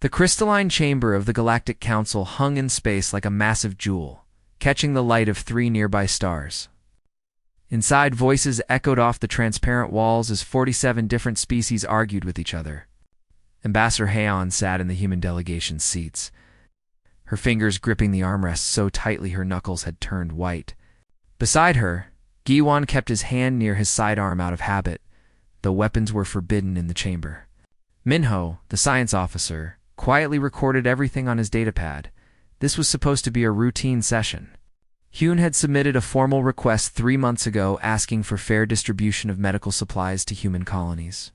The crystalline chamber of the Galactic Council hung in space like a massive jewel, catching the light of 3 nearby stars. Inside, voices echoed off the transparent walls as 47 different species argued with each other. Ambassador Heian sat in the human delegation's seats, her fingers gripping the armrests so tightly her knuckles had turned white. Beside her, Giwan kept his hand near his sidearm out of habit, though weapons were forbidden in the chamber. Minho, the science officer, quietly recorded everything on his datapad. This was supposed to be a routine session. Hyun had submitted a formal request 3 months ago asking for fair distribution of medical supplies to human colonies.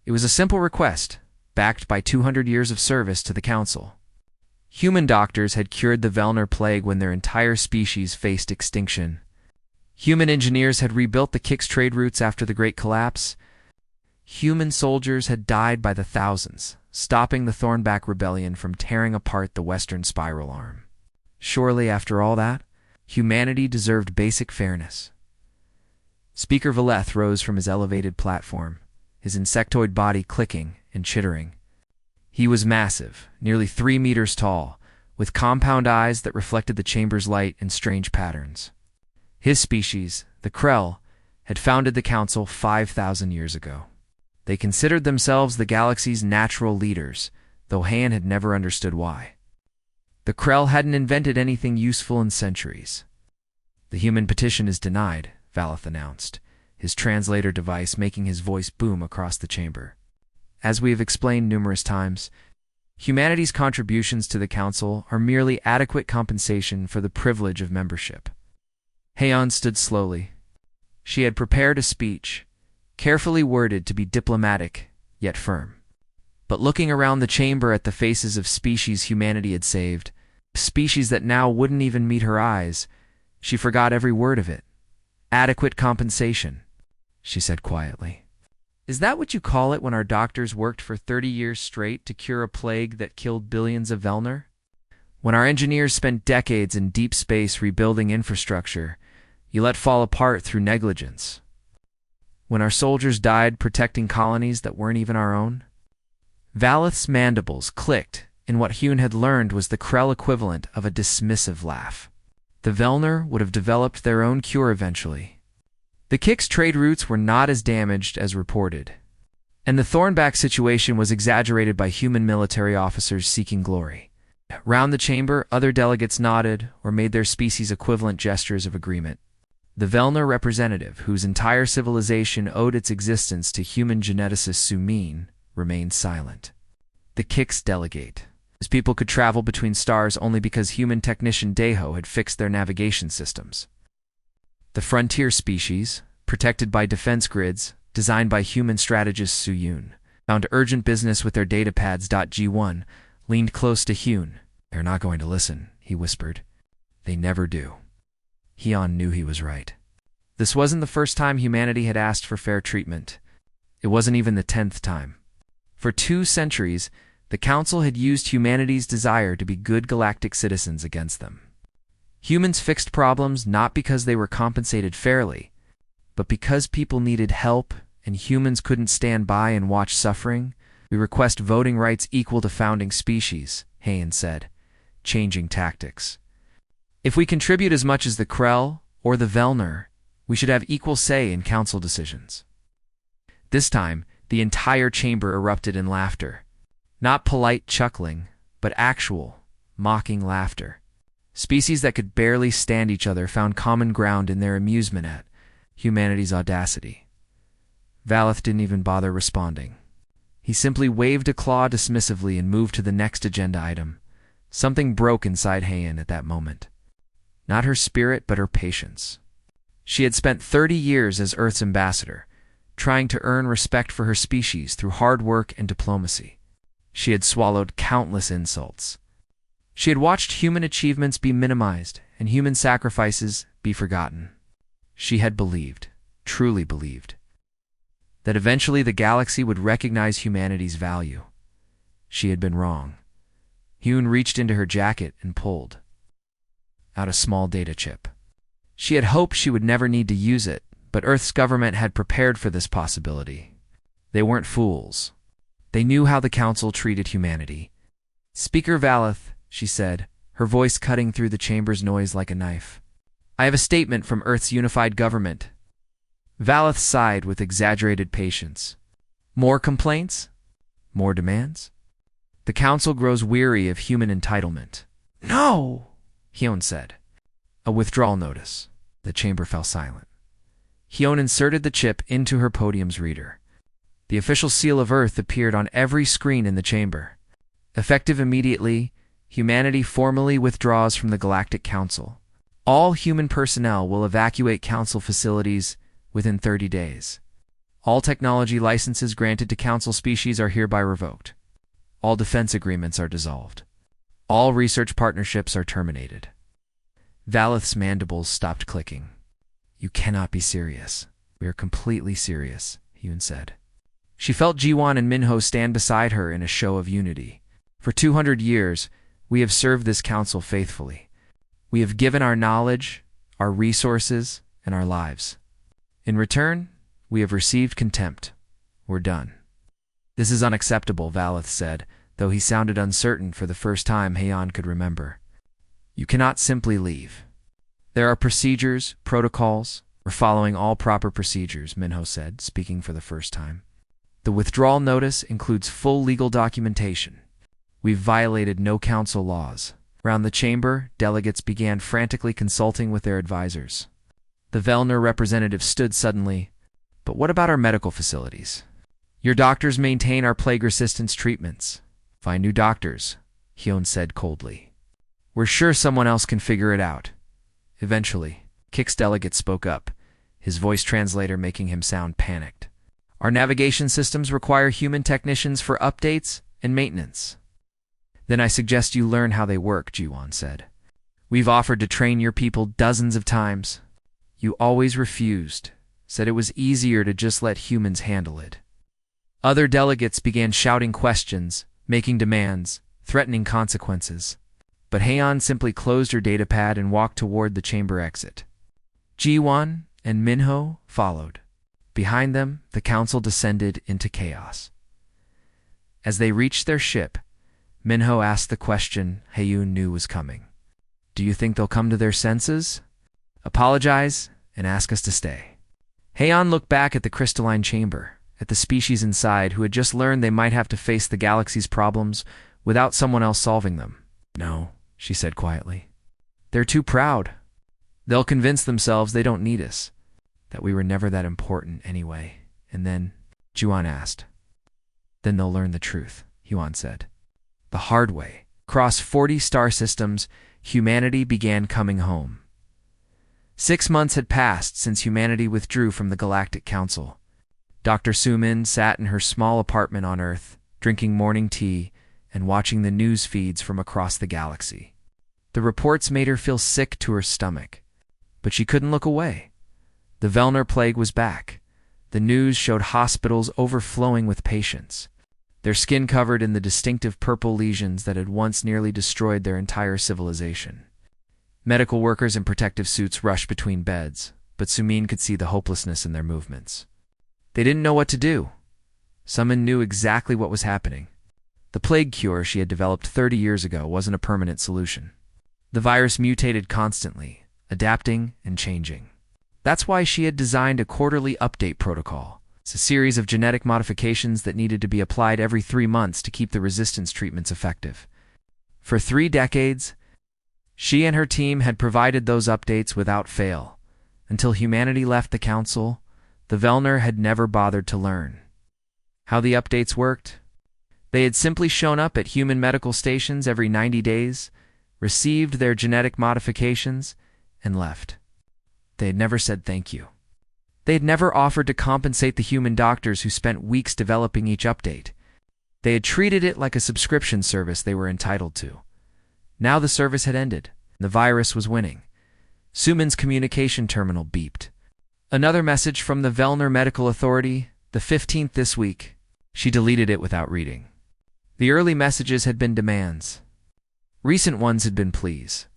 It was a simple request, backed by 200 years of service to the Council. Human doctors had cured the Velner plague when their entire species faced extinction. Human engineers had rebuilt the Kix trade routes after the Great Collapse. Human soldiers had died by the thousands, stopping the Thornback Rebellion from tearing apart the Western Spiral Arm. Surely, after all that, humanity deserved basic fairness. Speaker Valeth rose from his elevated platform, his insectoid body clicking and chittering. He was massive, nearly 3 meters tall, with compound eyes that reflected the chamber's light in strange patterns. His species, the Krell, had founded the Council 5,000 years ago. They considered themselves the galaxy's natural leaders, though Han had never understood why. The Krell hadn't invented anything useful in centuries. "The human petition is denied," Valeth announced, his translator device making his voice boom across the chamber. As we have explained numerous times, humanity's contributions to the Council are merely adequate compensation for the privilege of membership. Heian stood slowly. She had prepared a speech, carefully worded to be diplomatic, yet firm. But looking around the chamber at the faces of species humanity had saved, species that now wouldn't even meet her eyes, she forgot every word of it. "Adequate compensation," she said quietly. "Is that what you call it when our doctors worked for 30 years straight to cure a plague that killed billions of Velner? When our engineers spent decades in deep space rebuilding infrastructure, you let fall apart through negligence? When our soldiers died protecting colonies that weren't even our own?" Valeth's mandibles clicked in what Hyun had learned was the Krell equivalent of a dismissive laugh. The Velner would have developed their own cure eventually. The Kix trade routes were not as damaged as reported, and the Thornback situation was exaggerated by human military officers seeking glory. Round the chamber, other delegates nodded or made their species equivalent gestures of agreement. The Velner representative, whose entire civilization owed its existence to human geneticist Sumin, remained silent. The Kix delegate, as people could travel between stars only because human technician Daeho had fixed their navigation systems. The frontier species, protected by defense grids, designed by human strategist Suyun, found urgent business with their datapads. G1 leaned close to Hyun. "They're not going to listen," he whispered. "They never do." Hyun knew he was right. This wasn't the first time humanity had asked for fair treatment. It wasn't even the 10th time. For 2 centuries, the Council had used humanity's desire to be good galactic citizens against them. Humans fixed problems not because they were compensated fairly, but because people needed help and humans couldn't stand by and watch suffering. "We request voting rights equal to founding species," Heian said, changing tactics. "If we contribute as much as the Krell or the Velner, we should have equal say in Council decisions." This time, the entire chamber erupted in laughter. Not polite chuckling, but actual, mocking laughter. Species that could barely stand each other found common ground in their amusement at humanity's audacity. Valeth didn't even bother responding. He simply waved a claw dismissively and moved to the next agenda item. Something broke inside Heian at that moment. Not her spirit, but her patience. She had spent 30 years as Earth's ambassador, trying to earn respect for her species through hard work and diplomacy. She had swallowed countless insults. She had watched human achievements be minimized and human sacrifices be forgotten. She had believed, truly believed, that eventually the galaxy would recognize humanity's value. She had been wrong. Hyun reached into her jacket and pulled out a small data chip. She had hoped she would never need to use it, but Earth's government had prepared for this possibility. They weren't fools. They knew how the Council treated humanity. Speaker Valeth, she said, her voice cutting through the chamber's noise like a knife. I have a statement from Earth's unified government. Valeth sighed with exaggerated patience. More complaints? More demands? The council grows weary of human entitlement. No, Hyun said. A withdrawal notice. The chamber fell silent. Hyun inserted the chip into her podium's reader. The official seal of Earth appeared on every screen in the chamber. Effective immediately, humanity formally withdraws from the Galactic Council. All human personnel will evacuate council facilities within 30 days. All technology licenses granted to council species are hereby revoked. All defense agreements are dissolved. All research partnerships are terminated. Valeth's mandibles stopped clicking. You cannot be serious. We are completely serious, Hyun said. She felt Jiwon and Minho stand beside her in a show of unity. For 200 years, we have served this council faithfully. We have given our knowledge, our resources, and our lives. In return, we have received contempt. We're done. This is unacceptable, Valeth said, though he sounded uncertain for the first time Haeyeon could remember. You cannot simply leave. There are procedures, protocols. We're following all proper procedures, Minho said, speaking for the first time. The withdrawal notice includes full legal documentation. We've violated no council laws. Around the chamber, delegates began frantically consulting with their advisors. The Velner representative stood suddenly. But what about our medical facilities? Your doctors maintain our plague resistance treatments. Find new doctors, Hyun said coldly. We're sure someone else can figure it out. Eventually, Kik's delegate spoke up, his voice translator making him sound panicked. Our navigation systems require human technicians for updates and maintenance. Then I suggest you learn how they work, Jiwon said. We've offered to train your people dozens of times. You always refused, said it was easier to just let humans handle it. Other delegates began shouting questions, making demands, threatening consequences. But Haeyeon simply closed her datapad and walked toward the chamber exit. Jiwon and Minho followed. Behind them, the council descended into chaos. As they reached their ship, Minho asked the question Haeyeon knew was coming. Do you think they'll come to their senses? Apologize and ask us to stay. Haeyeon looked back at the crystalline chamber, at the species inside who had just learned they might have to face the galaxy's problems without someone else solving them. No, she said quietly. They're too proud. They'll convince themselves they don't need us, that we were never that important anyway. And then, Jiwon asked. Then they'll learn the truth, Hyun said. The hard way. Across 40 star systems, humanity began coming home. 6 months had passed since humanity withdrew from the Galactic Council. Dr. Sumin sat in her small apartment on Earth, drinking morning tea and watching the news feeds from across the galaxy. The reports made her feel sick to her stomach, but she couldn't look away. The Velner plague was back. The news showed hospitals overflowing with patients, their skin covered in the distinctive purple lesions that had once nearly destroyed their entire civilization. Medical workers in protective suits rushed between beds, but Sumin could see the hopelessness in their movements. They didn't know what to do. Sumin knew exactly what was happening. The plague cure she had developed 30 years ago wasn't a permanent solution. The virus mutated constantly, adapting and changing. That's why she had designed a quarterly update protocol. It's a series of genetic modifications that needed to be applied every 3 months to keep the resistance treatments effective. For 3 decades, she and her team had provided those updates without fail. Until humanity left the council, the Velner had never bothered to learn how the updates worked. They had simply shown up at human medical stations every 90 days, received their genetic modifications, and left. They had never said thank you. They had never offered to compensate the human doctors who spent weeks developing each update. They had treated it like a subscription service they were entitled to. Now the service had ended. The virus was winning. Sumin's communication terminal beeped. Another message from the Velner Medical Authority, the 15th this week. She deleted it without reading. The early messages had been demands. Recent ones had been pleas.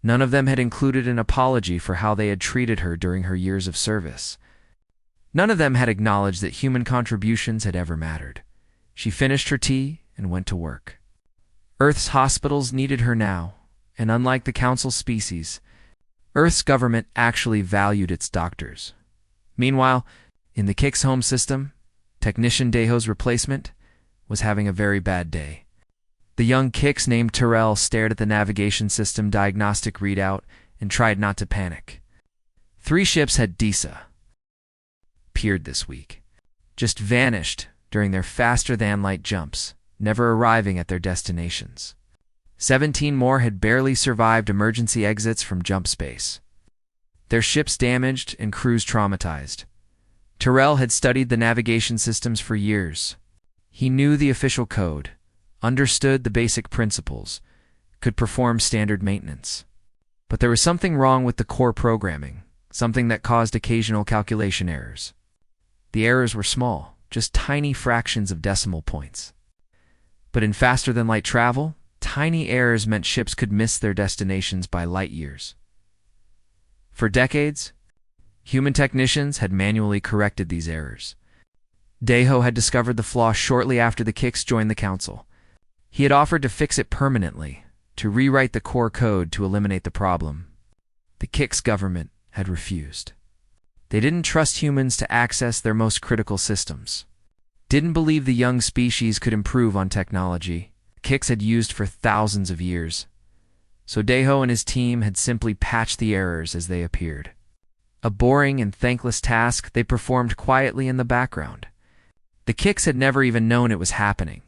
None of them had included an apology for how they had treated her during her years of service. None of them had acknowledged that human contributions had ever mattered. She finished her tea and went to work. Earth's hospitals needed her now, and unlike the Council species, Earth's government actually valued its doctors. Meanwhile, in the Kix home system, Technician Deho's replacement was having a very bad day. The young Kix named Terrell stared at the navigation system diagnostic readout and tried not to panic. 3 ships had disappeared this week, just vanished during their faster-than-light jumps, never arriving at their destinations. 17 more had barely survived emergency exits from jump space. Their ships damaged and crews traumatized. Terrell had studied the navigation systems for years. He knew the official code, understood the basic principles, could perform standard maintenance. But there was something wrong with the core programming, something that caused occasional calculation errors. The errors were small, just tiny fractions of decimal points. But in faster-than-light travel, tiny errors meant ships could miss their destinations by light years. For decades, human technicians had manually corrected these errors. Deho had discovered the flaw shortly after the Kix joined the Council. He had offered to fix it permanently, to rewrite the core code to eliminate the problem. The Kix government had refused. They didn't trust humans to access their most critical systems. Didn't believe the young species could improve on technology Kix had used for thousands of years. So Deho and his team had simply patched the errors as they appeared. A boring and thankless task they performed quietly in the background. The Kix had never even known it was happening.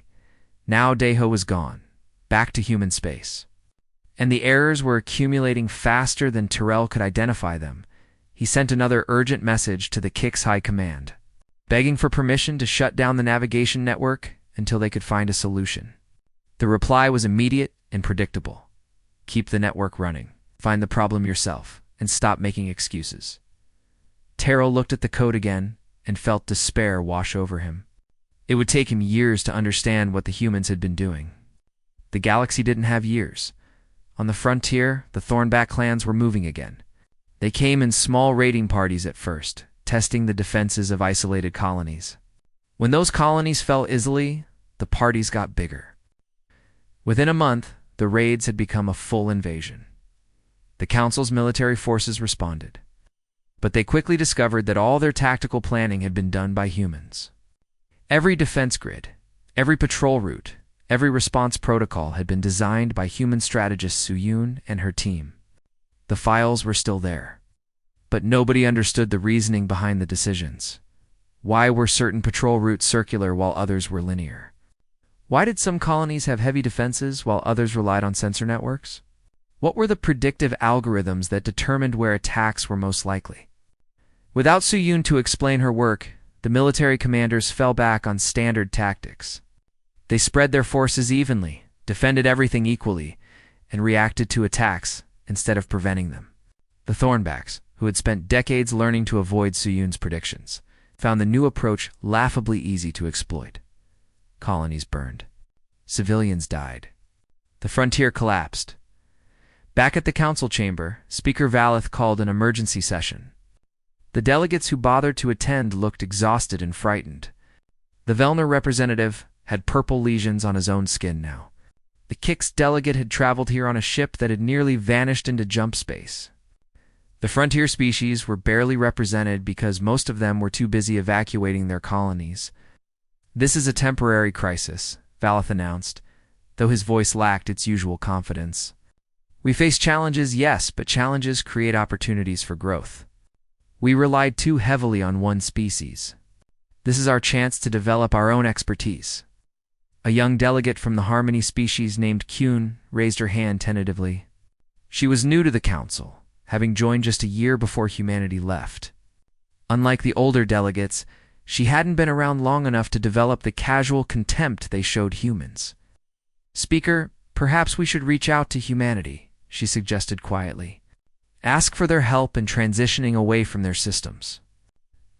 Now Deho was gone, back to human space. And the errors were accumulating faster than Terrell could identify them. He sent another urgent message to the Kix High Command, begging for permission to shut down the navigation network until they could find a solution. The reply was immediate and predictable. Keep the network running, find the problem yourself, and stop making excuses. Terrell looked at the code again and felt despair wash over him. It would take him years to understand what the humans had been doing. The galaxy didn't have years. On the frontier, the Thornback clans were moving again. They came in small raiding parties at first, testing the defenses of isolated colonies. When those colonies fell easily, the parties got bigger. Within a month, the raids had become a full invasion. The Council's military forces responded. But they quickly discovered that all their tactical planning had been done by humans. Every defense grid, every patrol route, every response protocol had been designed by human strategist Su-Yun and her team. The files were still there. But nobody understood the reasoning behind the decisions. Why were certain patrol routes circular while others were linear? Why did some colonies have heavy defenses while others relied on sensor networks? What were the predictive algorithms that determined where attacks were most likely? Without Su-Yun to explain her work, the military commanders fell back on standard tactics. They spread their forces evenly, defended everything equally, and reacted to attacks instead of preventing them. The Thornbacks, who had spent decades learning to avoid Su-Yun's predictions, found the new approach laughably easy to exploit. Colonies burned. Civilians died. The frontier collapsed. Back at the council chamber, Speaker Valeth called an emergency session. The delegates who bothered to attend looked exhausted and frightened. The Velner representative had purple lesions on his own skin now. The Kix delegate had traveled here on a ship that had nearly vanished into jump space. The frontier species were barely represented because most of them were too busy evacuating their colonies. "This is a temporary crisis," Valeth announced, though his voice lacked its usual confidence. "We face challenges, yes, but challenges create opportunities for growth. We relied too heavily on one species. This is our chance to develop our own expertise." A young delegate from the Harmony species named Kyun raised her hand tentatively. She was new to the council, having joined just a year before humanity left. Unlike the older delegates, she hadn't been around long enough to develop the casual contempt they showed humans. "Speaker, perhaps we should reach out to humanity," she suggested quietly. "Ask for their help in transitioning away from their systems.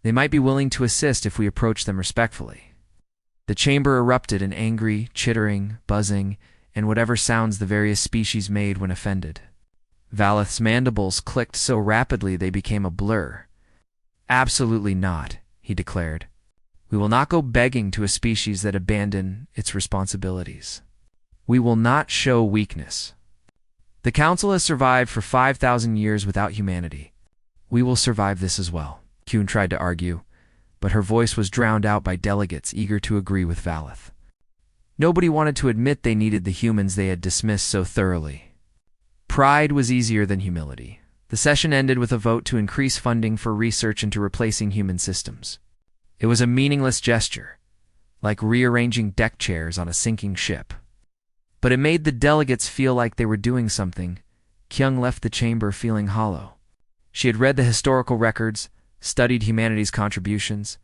They might be willing to assist if we approach them respectfully." The chamber erupted in angry, chittering, buzzing, and whatever sounds the various species made when offended. Valeth's mandibles clicked so rapidly they became a blur. "Absolutely not," he declared. "We will not go begging to a species that abandon its responsibilities." We will not show weakness. The Council has survived for 5,000 years without humanity. We will survive this as well, Kuhn tried to argue, but her voice was drowned out by delegates eager to agree with Valeth. Nobody wanted to admit they needed the humans they had dismissed so thoroughly. Pride was easier than humility. The session ended with a vote to increase funding for research into replacing human systems. It was a meaningless gesture, like rearranging deck chairs on a sinking ship. But it made the delegates feel like they were doing something. Kyung left the chamber feeling hollow. She had read the historical records, studied humanity's contributions.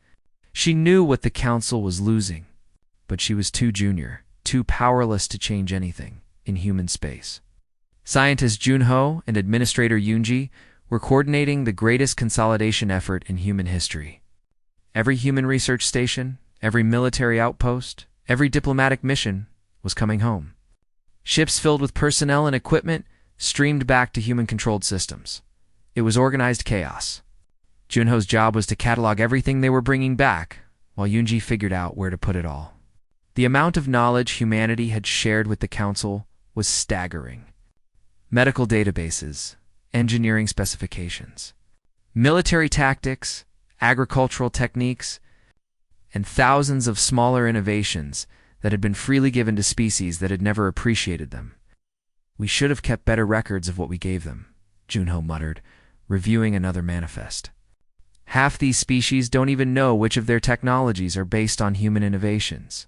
She knew what the Council was losing, but she was too junior, too powerless to change anything in human space. Scientist Junho and Administrator Yoonji were coordinating the greatest consolidation effort in human history. Every human research station, every military outpost, every diplomatic mission was coming home. Ships filled with personnel and equipment streamed back to human-controlled systems. It was organized chaos. Junho's job was to catalog everything they were bringing back, while Yoonji figured out where to put it all. The amount of knowledge humanity had shared with the Council was staggering. Medical databases, engineering specifications, military tactics, agricultural techniques, and thousands of smaller innovations that had been freely given to species that had never appreciated them. We should have kept better records of what we gave them, Junho muttered, reviewing another manifest. Half these species don't even know which of their technologies are based on human innovations.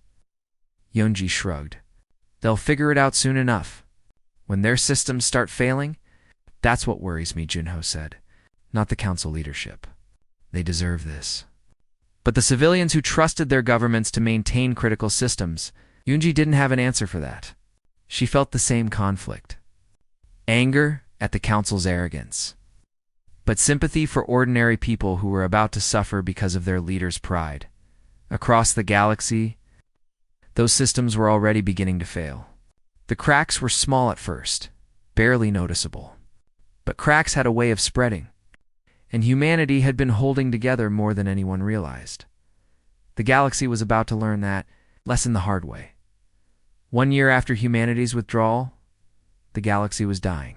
Yoonji shrugged. They'll figure it out soon enough. When their systems start failing, that's what worries me, Junho said. Not the Council leadership. They deserve this. But the civilians who trusted their governments to maintain critical systems, Yoonji didn't have an answer for that. She felt the same conflict. Anger at the Council's arrogance, but sympathy for ordinary people who were about to suffer because of their leader's pride. Across the galaxy, those systems were already beginning to fail. The cracks were small at first, barely noticeable. But cracks had a way of spreading, and humanity had been holding together more than anyone realized. The galaxy was about to learn that lesson the hard way. 1 year after humanity's withdrawal, the galaxy was dying.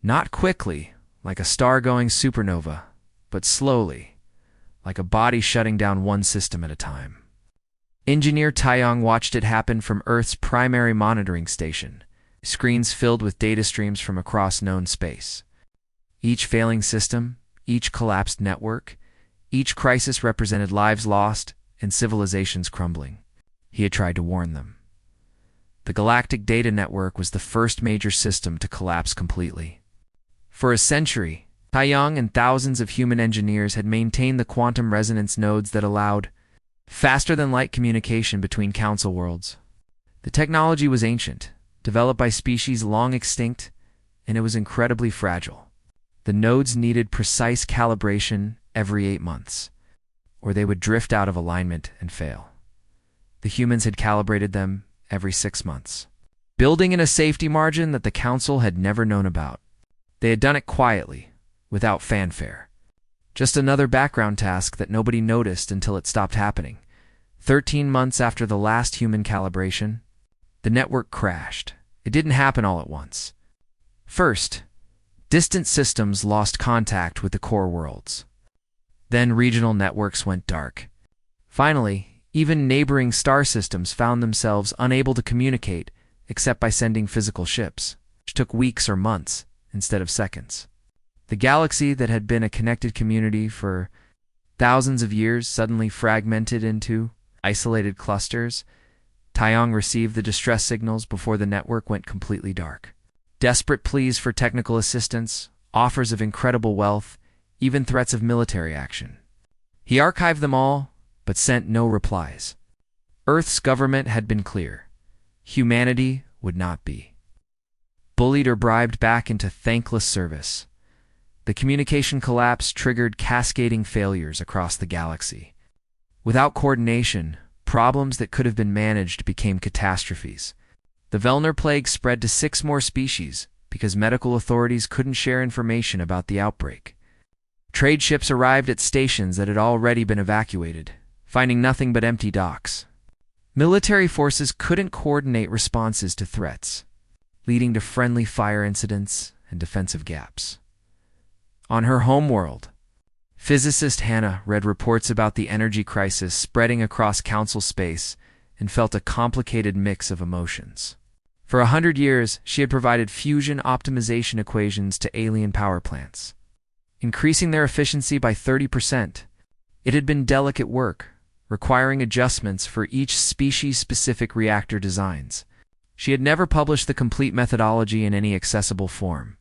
Not quickly, like a star-going supernova, but slowly, like a body shutting down one system at a time. Engineer Taeyong watched it happen from Earth's primary monitoring station, screens filled with data streams from across known space. Each failing system, each collapsed network, each crisis represented lives lost and civilizations crumbling. He had tried to warn them. The Galactic Data Network was the first major system to collapse completely. For a century, Taeyong and thousands of human engineers had maintained the quantum resonance nodes that allowed faster-than-light communication between Council worlds. The technology was ancient, developed by species long extinct, and it was incredibly fragile. The nodes needed precise calibration every 8 months, or they would drift out of alignment and fail. The humans had calibrated them every 6 months, building in a safety margin that the Council had never known about. They had done it quietly, without fanfare. Just another background task that nobody noticed until it stopped happening. 13 months after the last human calibration, the network crashed. It didn't happen all at once. First, distant systems lost contact with the core worlds. Then regional networks went dark. Finally, even neighboring star systems found themselves unable to communicate except by sending physical ships, which took weeks or months instead of seconds. The galaxy that had been a connected community for thousands of years suddenly fragmented into isolated clusters. Taeyong received the distress signals before the network went completely dark. Desperate pleas for technical assistance, offers of incredible wealth, even threats of military action. He archived them all, but sent no replies. Earth's government had been clear. Humanity would not be. Bullied or bribed back into thankless service. The communication collapse triggered cascading failures across the galaxy. Without coordination, problems that could have been managed became catastrophes. The Velner plague spread to 6 more species because medical authorities couldn't share information about the outbreak. Trade ships arrived at stations that had already been evacuated, finding nothing but empty docks. Military forces couldn't coordinate responses to threats, leading to friendly fire incidents and defensive gaps. On her homeworld, physicist Hannah read reports about the energy crisis spreading across council space and felt a complicated mix of emotions. For 100 years, she had provided fusion optimization equations to alien power plants, increasing their efficiency by 30%. It had been delicate work, requiring adjustments for each species-specific reactor designs. She had never published the complete methodology in any accessible form,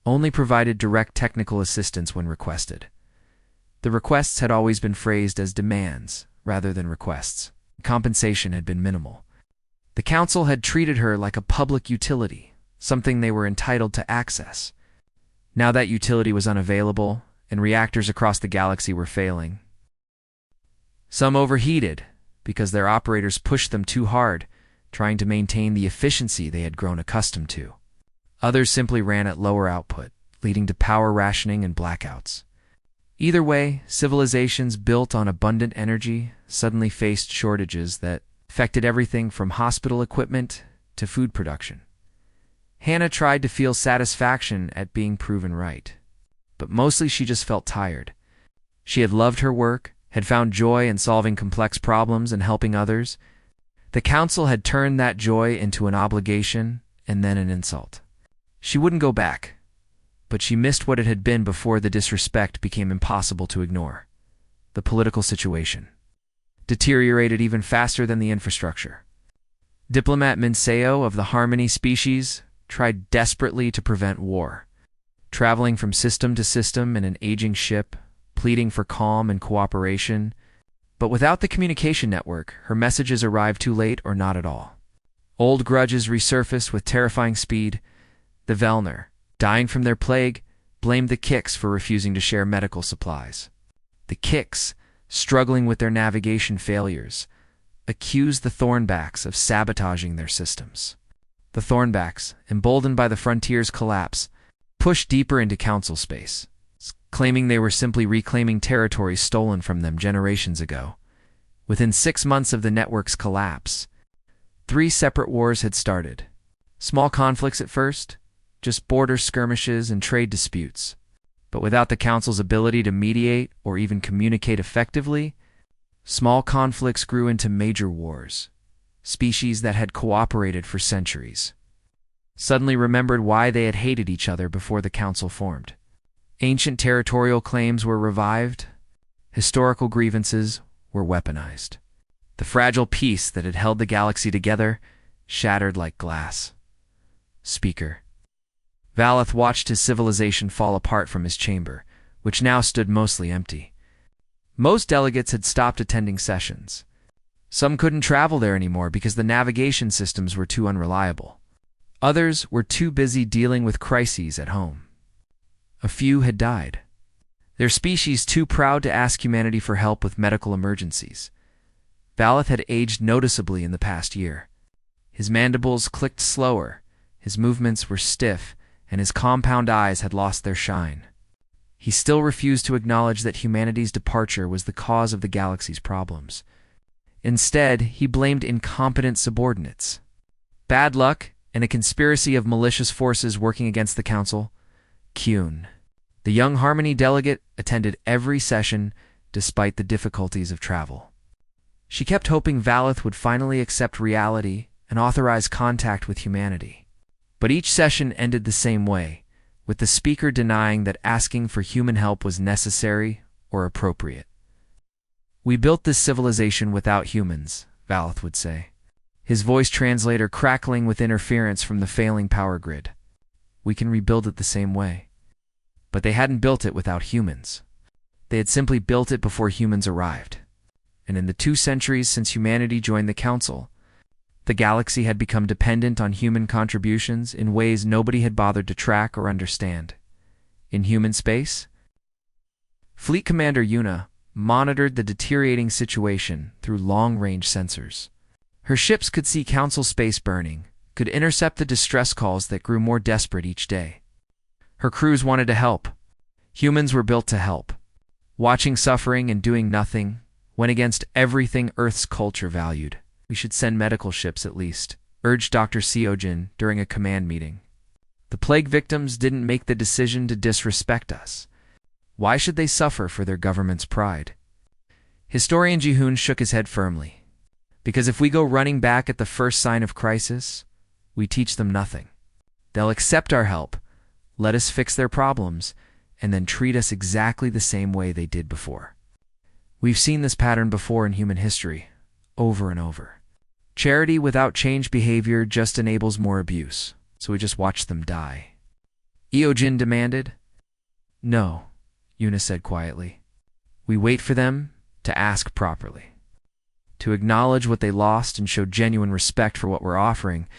only provided direct technical assistance when requested. The requests had always been phrased as demands rather than requests. Compensation had been minimal. The council had treated her like a public utility, something they were entitled to access. Now that utility was unavailable, and reactors across the galaxy were failing. Some overheated because their operators pushed them too hard, trying to maintain the efficiency they had grown accustomed to. Others simply ran at lower output, leading to power rationing and blackouts. Either way, civilizations built on abundant energy suddenly faced shortages that affected everything from hospital equipment to food production. Hannah tried to feel satisfaction at being proven right, but mostly she just felt tired. She had loved her work, had found joy in solving complex problems and helping others. The council had turned that joy into an obligation and then an insult. She wouldn't go back, but she missed what it had been before the disrespect became impossible to ignore. The political situation deteriorated even faster than the infrastructure. Diplomat Minseo of the Harmony species tried desperately to prevent war, traveling from system to system in an aging ship, pleading for calm and cooperation. But without the communication network, her messages arrived too late or not at all. Old grudges resurfaced with terrifying speed. The Velner, dying from their plague, blamed the Kicks for refusing to share medical supplies. The Kicks, struggling with their navigation failures, accused the Thornbacks of sabotaging their systems. The Thornbacks, emboldened by the frontier's collapse, pushed deeper into council space, claiming they were simply reclaiming territory stolen from them generations ago. Within 6 months of the network's collapse, 3 separate wars had started. Small conflicts at first, just border skirmishes and trade disputes. But without the council's ability to mediate or even communicate effectively, small conflicts grew into major wars. Species that had cooperated for centuries suddenly remembered why they had hated each other before the council formed. Ancient territorial claims were revived. Historical grievances were weaponized. The fragile peace that had held the galaxy together shattered like glass. Speaker. Valeth watched his civilization fall apart from his chamber, which now stood mostly empty. Most delegates had stopped attending sessions. Some couldn't travel there anymore because the navigation systems were too unreliable. Others were too busy dealing with crises at home. A few had died, their species too proud to ask humanity for help with medical emergencies. Valeth had aged noticeably in the past year. His mandibles clicked slower, his movements were stiff, and his compound eyes had lost their shine. He still refused to acknowledge that humanity's departure was the cause of the galaxy's problems. Instead, he blamed incompetent subordinates, bad luck, and a conspiracy of malicious forces working against the council. Kuhn, the young Harmony delegate, attended every session despite the difficulties of travel. She kept hoping Valeth would finally accept reality and authorize contact with humanity. But each session ended the same way, with the speaker denying that asking for human help was necessary or appropriate. "We built this civilization without humans," Valeth would say, his voice translator crackling with interference from the failing power grid. "We can rebuild it the same way." But they hadn't built it without humans. They had simply built it before humans arrived. And in the 2 centuries since humanity joined the council, the galaxy had become dependent on human contributions in ways nobody had bothered to track or understand. In human space, Fleet Commander Yuna monitored the deteriorating situation through long-range sensors. Her ships could see council space burning, could intercept the distress calls that grew more desperate each day. Her crews wanted to help. Humans were built to help. Watching suffering and doing nothing went against everything Earth's culture valued. We should send medical ships at least, urged Dr. Seojin during a command meeting. The plague victims didn't make the decision to disrespect us. Why should they suffer for their government's pride? Historian Ji-hoon shook his head firmly. Because if we go running back at the first sign of crisis, we teach them nothing. They'll accept our help, let us fix their problems, and then treat us exactly the same way they did before. We've seen this pattern before in human history, over and over. Charity without changed behavior just enables more abuse, so we just watch them die. Eojin demanded. No, Yuna said quietly. We wait for them to ask properly, to acknowledge what they lost and show genuine respect for what we're offering.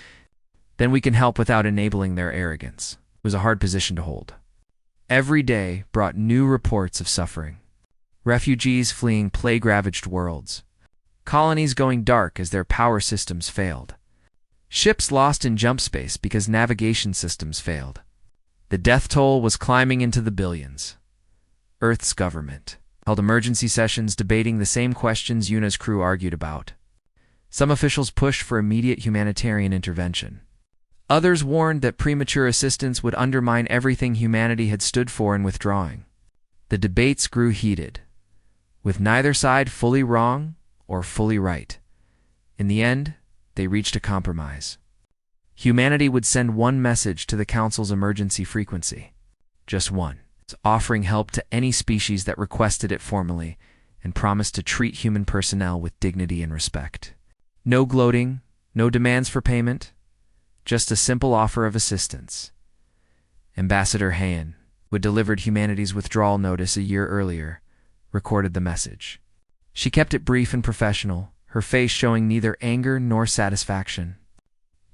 Then we can help without enabling their arrogance. It was a hard position to hold. Every day brought new reports of suffering. Refugees fleeing plague-ravaged worlds. Colonies going dark as their power systems failed. Ships lost in jump space because navigation systems failed. The death toll was climbing into the billions. Earth's government held emergency sessions debating the same questions Yuna's crew argued about. Some officials pushed for immediate humanitarian intervention. Others warned that premature assistance would undermine everything humanity had stood for in withdrawing. The debates grew heated, with neither side fully wrong or fully right. In the end, they reached a compromise. Humanity would send one message to the Council's emergency frequency. Just one. Offering help to any species that requested it formally, and promised to treat human personnel with dignity and respect. No gloating, no demands for payment, just a simple offer of assistance. Ambassador Han, who had delivered humanity's withdrawal notice a year earlier, recorded the message. She kept it brief and professional, her face showing neither anger nor satisfaction.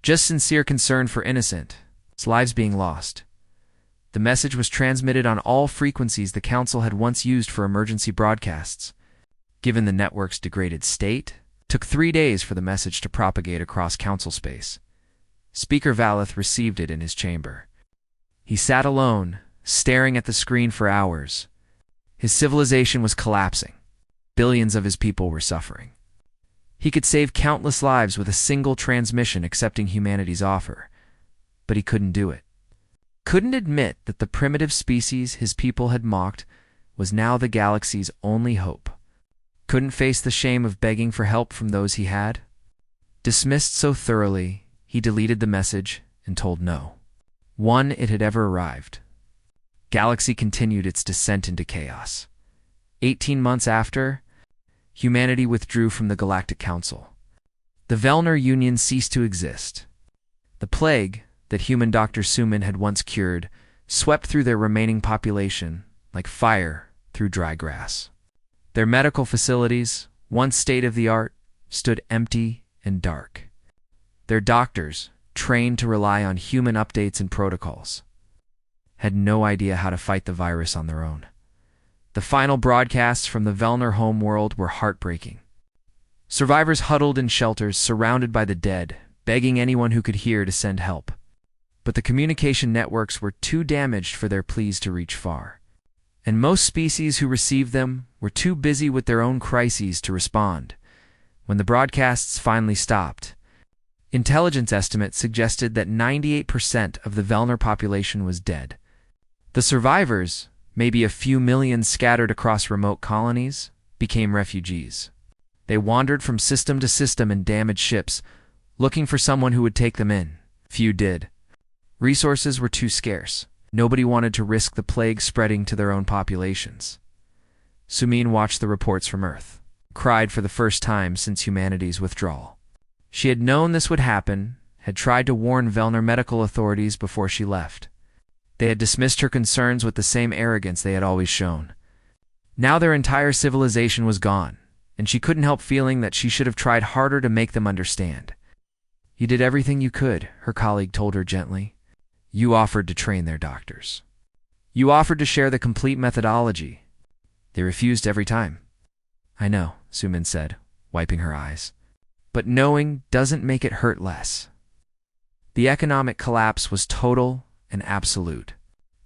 Just sincere concern for innocent lives being lost. The message was transmitted on all frequencies the Council had once used for emergency broadcasts. Given the network's degraded state, it took 3 days for the message to propagate across Council space. Speaker Valeth received it in his chamber. He sat alone, staring at the screen for hours. His civilization was collapsing. Billions of his people were suffering. He could save countless lives with a single transmission accepting humanity's offer, but he couldn't do it. Couldn't admit that the primitive species his people had mocked was now the galaxy's only hope. Couldn't face the shame of begging for help from those he had. Dismissed so thoroughly, he deleted the message and told no one it had ever arrived. Galaxy continued its descent into chaos. 18 months after, humanity withdrew from the Galactic Council. The Velner Union ceased to exist. The plague that human Dr. Suman had once cured swept through their remaining population like fire through dry grass. Their medical facilities, once state-of-the-art, stood empty and dark. Their doctors, trained to rely on human updates and protocols, had no idea how to fight the virus on their own. The final broadcasts from the Velner homeworld were heartbreaking. Survivors huddled in shelters surrounded by the dead, begging anyone who could hear to send help. But the communication networks were too damaged for their pleas to reach far. And most species who received them were too busy with their own crises to respond. When the broadcasts finally stopped, intelligence estimates suggested that 98% of the Velner population was dead. The survivors, maybe a few million scattered across remote colonies, became refugees. They wandered from system to system in damaged ships, looking for someone who would take them in. Few did. Resources were too scarce. Nobody wanted to risk the plague spreading to their own populations. Sumin watched the reports from Earth, cried for the first time since humanity's withdrawal. She had known this would happen, had tried to warn Velner medical authorities before she left. They had dismissed her concerns with the same arrogance they had always shown. Now their entire civilization was gone, and she couldn't help feeling that she should have tried harder to make them understand. You did everything you could, her colleague told her gently. You offered to train their doctors. You offered to share the complete methodology. They refused every time. I know, Sumin said, wiping her eyes. But knowing doesn't make it hurt less. The economic collapse was total and absolute.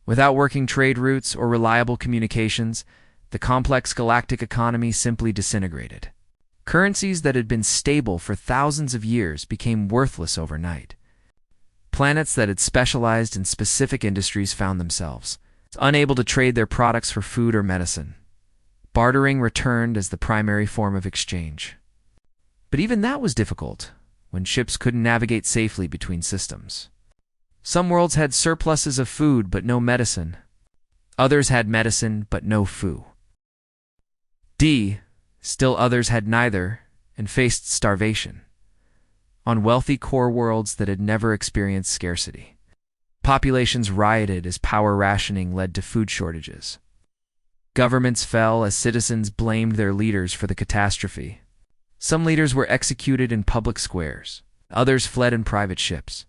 Without working trade routes or reliable communications, the complex galactic economy simply disintegrated. Currencies that had been stable for thousands of years became worthless overnight. Planets that had specialized in specific industries found themselves unable to trade their products for food or medicine. Bartering returned as the primary form of exchange. But even that was difficult when ships couldn't navigate safely between systems. Some worlds had surpluses of food but no medicine. Others had medicine but no food. Still others had neither and faced starvation. On wealthy core worlds that had never experienced scarcity, populations rioted as power rationing led to food shortages. Governments fell as citizens blamed their leaders for the catastrophe. Some leaders were executed in public squares. Others fled in private ships,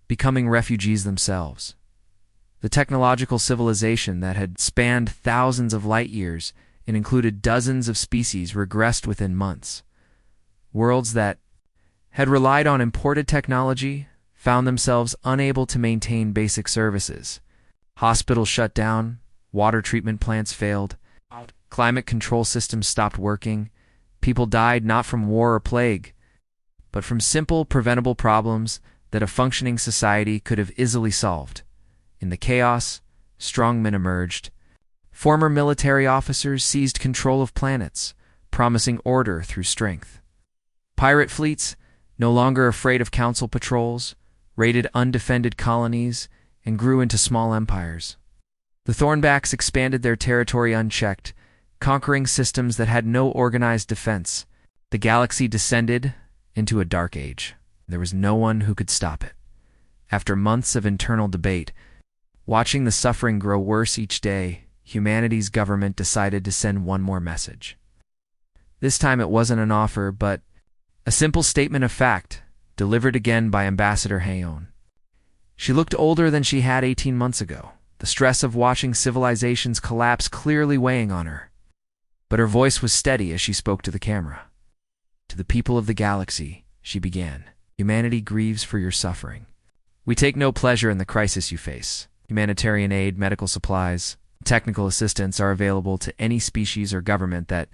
becoming refugees themselves. The technological civilization that had spanned thousands of light years and included dozens of species regressed within months. Worlds that had relied on imported technology found themselves unable to maintain basic services. Hospitals shut down, water treatment plants failed, climate control systems stopped working. People died not from war or plague, but from simple, preventable problems that a functioning society could have easily solved. In the chaos, strongmen emerged. Former military officers seized control of planets, promising order through strength. Pirate fleets, no longer afraid of council patrols, raided undefended colonies and grew into small empires. The Thornbacks expanded their territory unchecked, conquering systems that had no organized defense. The galaxy descended into a dark age. There was no one who could stop it. After months of internal debate, watching the suffering grow worse each day, humanity's government decided to send one more message. This time it wasn't an offer, but a simple statement of fact, delivered again by Ambassador Hayon. She looked older than she had 18 months ago, the stress of watching civilizations collapse clearly weighing on her. But her voice was steady as she spoke to the camera. To the people of the galaxy, she began, humanity grieves for your suffering. We take no pleasure in the crisis you face. Humanitarian aid, medical supplies, technical assistance are available to any species or government that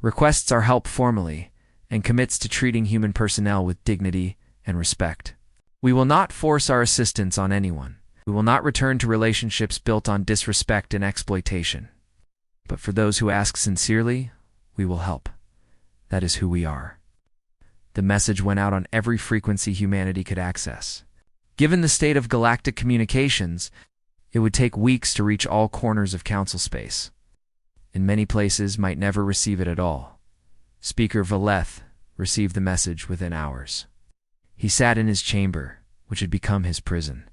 requests our help formally and commits to treating human personnel with dignity and respect. We will not force our assistance on anyone. We will not return to relationships built on disrespect and exploitation. But for those who ask sincerely, we will help. That is who we are. The message went out on every frequency humanity could access. Given the state of galactic communications, it would take weeks to reach all corners of council space. In many places, might never receive it at all. Speaker Valeth received the message within hours. He sat in his chamber, which had become his prison.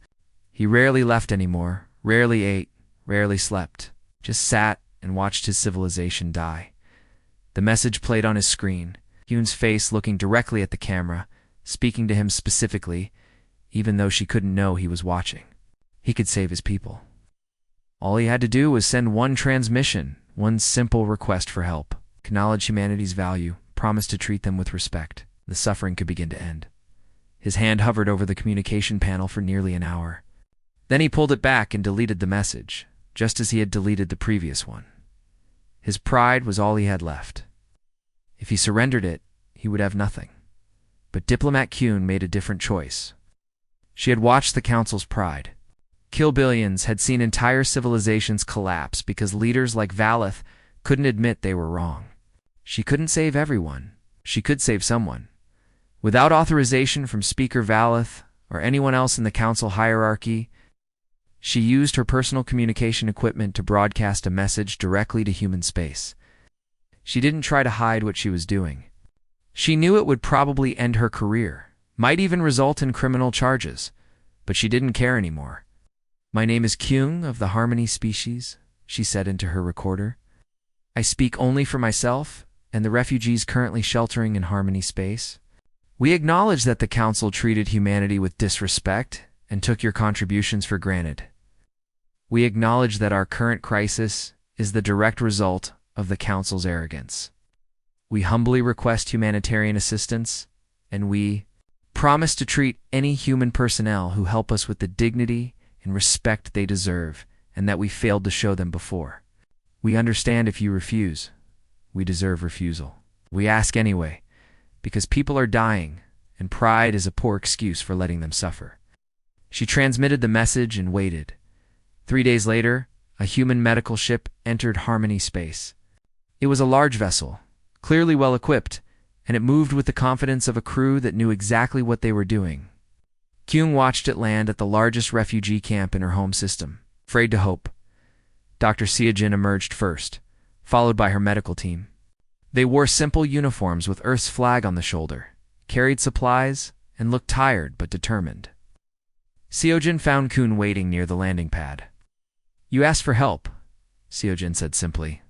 He rarely left anymore, rarely ate, rarely slept, just sat and watched his civilization die. The message played on his screen, Hune's face looking directly at the camera, speaking to him specifically, even though she couldn't know he was watching. He could save his people. All he had to do was send one transmission, one simple request for help, acknowledge humanity's value, promise to treat them with respect. The suffering could begin to end. His hand hovered over the communication panel for nearly an hour. Then he pulled it back and deleted the message, just as he had deleted the previous one. His pride was all he had left. If he surrendered it, he would have nothing. But Diplomat Kuhn made a different choice. She had watched the Council's pride. Kilbillions had seen entire civilizations collapse because leaders like Valeth couldn't admit they were wrong. She couldn't save everyone. She could save someone. Without authorization from Speaker Valeth or anyone else in the Council hierarchy, she used her personal communication equipment to broadcast a message directly to human space. She didn't try to hide what she was doing. She knew it would probably end her career, might even result in criminal charges, but she didn't care anymore. My name is Kyung of the Harmony species, she said into her recorder. I speak only for myself and the refugees currently sheltering in Harmony space. We acknowledge that the Council treated humanity with disrespect and took your contributions for granted. We acknowledge that our current crisis is the direct result of the Council's arrogance. We humbly request humanitarian assistance, and we promise to treat any human personnel who help us with the dignity and respect they deserve and that we failed to show them before. We understand if you refuse. We deserve refusal. We ask anyway, because people are dying, and pride is a poor excuse for letting them suffer. She transmitted the message and waited. 3 days later, a human medical ship entered Harmony space. It was a large vessel, clearly well equipped, and it moved with the confidence of a crew that knew exactly what they were doing. Kyung watched it land at the largest refugee camp in her home system. Afraid to hope. Dr. Seojin emerged first, followed by her medical team. They wore simple uniforms with Earth's flag on the shoulder, carried supplies, and looked tired but determined. Seojin found Kun waiting near the landing pad. "You asked for help," Seojin said simply.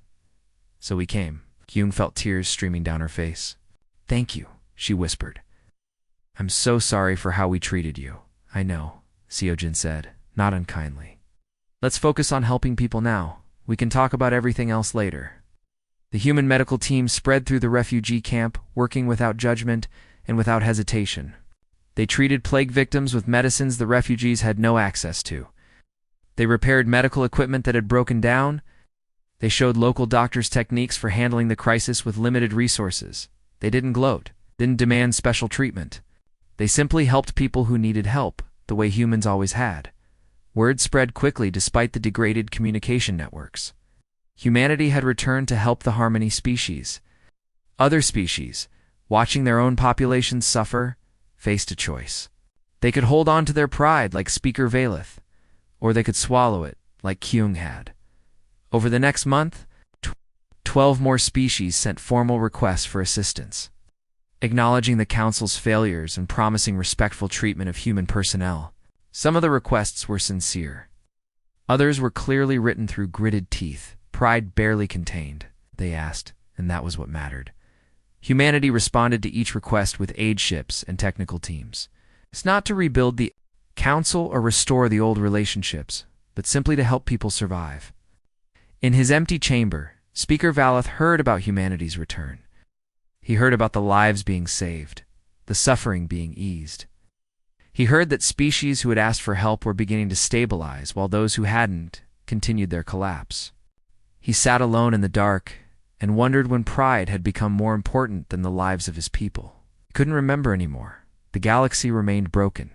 "So we came." Kyung felt tears streaming down her face. "Thank you," she whispered. "I'm so sorry for how we treated you." "I know," Seojin said, not unkindly. "Let's focus on helping people now. We can talk about everything else later." The human medical team spread through the refugee camp, working without judgment and without hesitation. They treated plague victims with medicines the refugees had no access to. They repaired medical equipment that had broken down. They showed local doctors techniques for handling the crisis with limited resources. They didn't gloat, didn't demand special treatment. They simply helped people who needed help, the way humans always had. Word spread quickly despite the degraded communication networks. Humanity had returned to help the Harmony species. Other species, watching their own populations suffer, faced a choice. They could hold on to their pride like Speaker Valeth, or they could swallow it like Kyung had. Over the next month, 12 more species sent formal requests for assistance, acknowledging the Council's failures and promising respectful treatment of human personnel. Some of the requests were sincere. Others were clearly written through gritted teeth, pride barely contained. They asked, and that was what mattered. Humanity responded to each request with aid ships and technical teams. It's not to rebuild the Council or restore the old relationships, but simply to help people survive. In his empty chamber, Speaker Valeth heard about humanity's return. He heard about the lives being saved, the suffering being eased. He heard that species who had asked for help were beginning to stabilize, while those who hadn't continued their collapse. He sat alone in the dark and wondered when pride had become more important than the lives of his people. He couldn't remember anymore. The galaxy remained broken.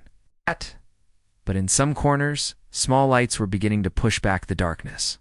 But in some corners, small lights were beginning to push back the darkness.